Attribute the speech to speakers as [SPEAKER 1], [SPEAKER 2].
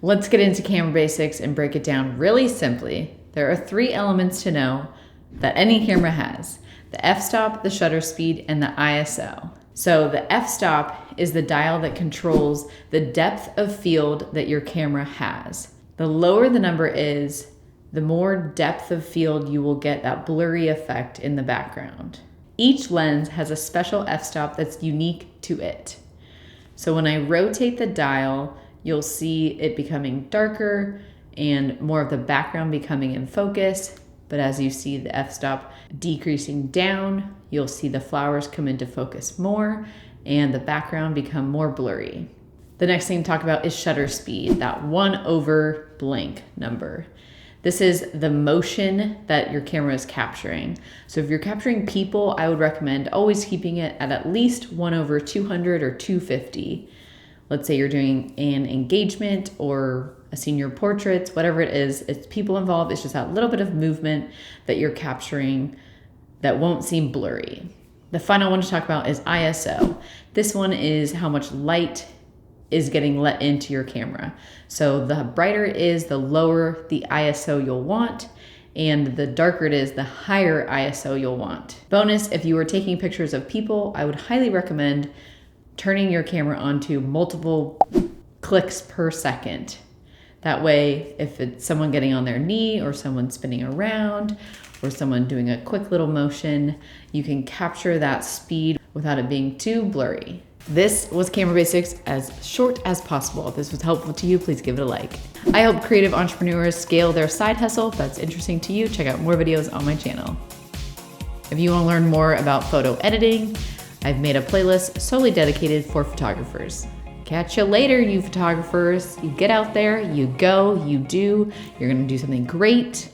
[SPEAKER 1] Let's get into camera basics and break it down really simply. There are 3 elements to know that any camera has: the f-stop, the shutter speed, and the ISO. So the f-stop is the dial that controls the depth of field that your camera has. The lower the number is, the more depth of field you will get that blurry effect in the background. Each lens has a special f-stop that's unique to it. So when I rotate the dial, you'll see it becoming darker and more of the background becoming in focus. But as you see the f-stop decreasing down, you'll see the flowers come into focus more and the background become more blurry. The next thing to talk about is shutter speed, that 1 blank number. This is the motion that your camera is capturing. So if you're capturing people, I would recommend always keeping it at least 1/200 or 250. Let's say you're doing an engagement or a senior portraits, whatever it is, it's people involved. It's just that little bit of movement that you're capturing that won't seem blurry. The final one to talk about is ISO. This one is how much light is getting let into your camera. So the brighter it is, the lower the ISO you'll want, and the darker it is, the higher ISO you'll want. Bonus, if you are taking pictures of people, I would highly recommend turning your camera on to multiple clicks per second. That way, if it's someone getting on their knee or someone spinning around or someone doing a quick little motion, you can capture that speed without it being too blurry. This was Camera Basics, as short as possible. If this was helpful to you, please give it a like. I help creative entrepreneurs scale their side hustle. If that's interesting to you, check out more videos on my channel. If you want to learn more about photo editing, I've made a playlist solely dedicated for photographers. Catch you later, you photographers. You get out there, you go, you do. You're gonna do something great.